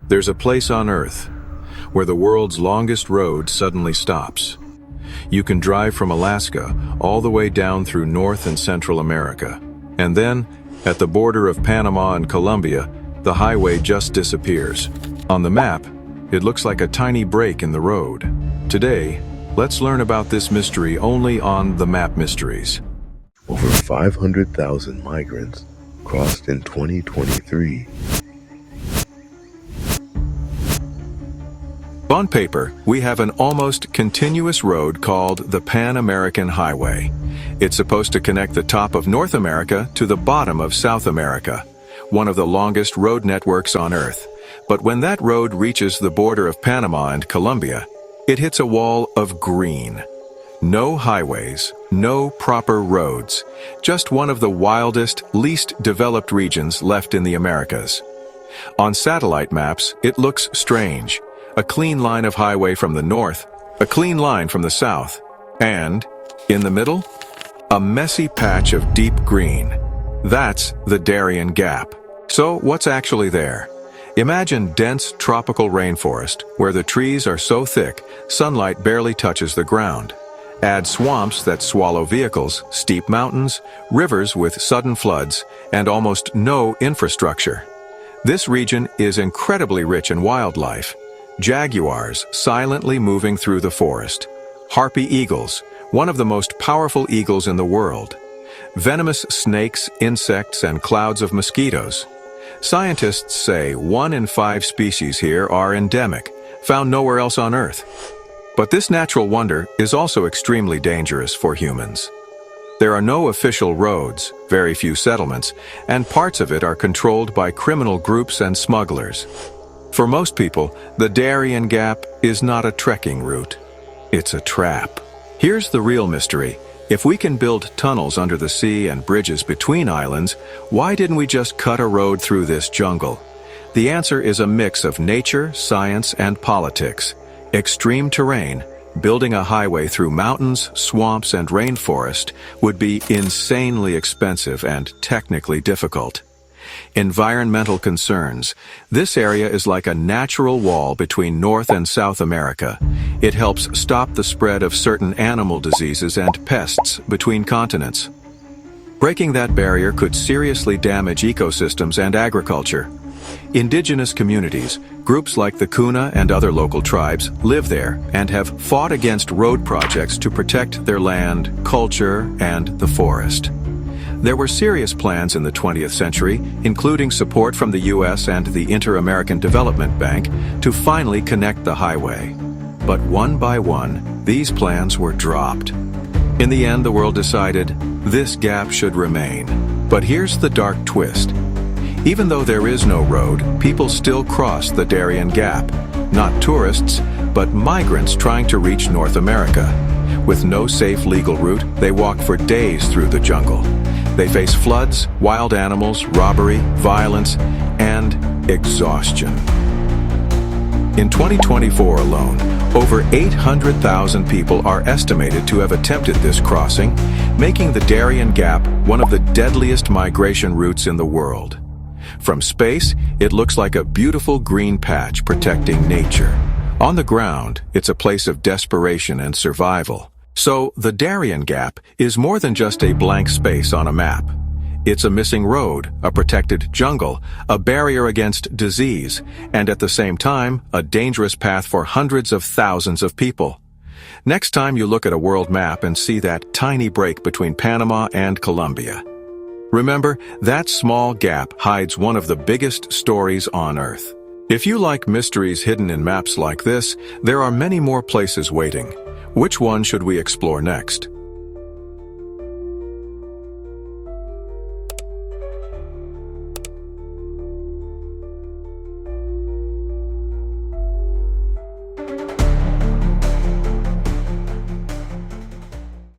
There's a place on Earth where the world's longest road suddenly stops. You can drive from Alaska all the way down through North and Central America. And then, at the border of Panama and Colombia, the highway just disappears. On the map, it looks like a tiny break in the road. Today, let's learn about this mystery only on The Map Mysteries. Over 500,000 migrants crossed in 2023. On paper, we have an almost continuous road called the Pan-American Highway. It's supposed to connect the top of North America to the bottom of South America, one of the longest road networks on Earth. But when that road reaches the border of Panama and Colombia, it hits a wall of green. No highways, no proper roads, just one of the wildest, least developed regions left in the Americas. On satellite maps, it looks strange. A clean line of highway from the north, a clean line from the south, and, in the middle, a messy patch of deep green. That's the Darien Gap. So what's actually there? Imagine dense tropical rainforest where the trees are so thick, sunlight barely touches the ground. Add swamps that swallow vehicles, steep mountains, rivers with sudden floods, and almost no infrastructure. This region is incredibly rich in wildlife. Jaguars silently moving through the forest. Harpy eagles, one of the most powerful eagles in the world. Venomous snakes, insects, and clouds of mosquitoes. Scientists say 1 in 5 species here are endemic, found nowhere else on Earth. But this natural wonder is also extremely dangerous for humans. There are no official roads, very few settlements, and parts of it are controlled by criminal groups and smugglers. For most people, the Darien Gap is not a trekking route. It's a trap. Here's the real mystery. If we can build tunnels under the sea and bridges between islands, why didn't we just cut a road through this jungle? The answer is a mix of nature, science, and politics. Extreme terrain, building a highway through mountains, swamps, and rainforest would be insanely expensive and technically difficult. Environmental concerns. This area is like a natural wall between North and South America. It helps stop the spread of certain animal diseases and pests between continents. Breaking that barrier could seriously damage ecosystems and agriculture. Indigenous communities, groups like the Kuna and other local tribes, live there and have fought against road projects to protect their land, culture, and the forest. There were serious plans in the 20th century, including support from the US and the Inter-American Development Bank, to finally connect the highway. But one by one, these plans were dropped. In the end, the world decided this gap should remain. But here's the dark twist. Even though there is no road, people still cross the Darien Gap. Not tourists, but migrants trying to reach North America. With no safe legal route, they walk for days through the jungle. They face floods, wild animals, robbery, violence, and exhaustion. In 2024 alone, over 800,000 people are estimated to have attempted this crossing, making the Darien Gap one of the deadliest migration routes in the world. From space, it looks like a beautiful green patch protecting nature. On the ground, it's a place of desperation and survival. So, the Darien Gap is more than just a blank space on a map. It's a missing road, a protected jungle, a barrier against disease, and at the same time, a dangerous path for hundreds of thousands of people. Next time you look at a world map and see that tiny break between Panama and Colombia, remember, that small gap hides one of the biggest stories on Earth. If you like mysteries hidden in maps like this, there are many more places waiting. Which one should we explore next?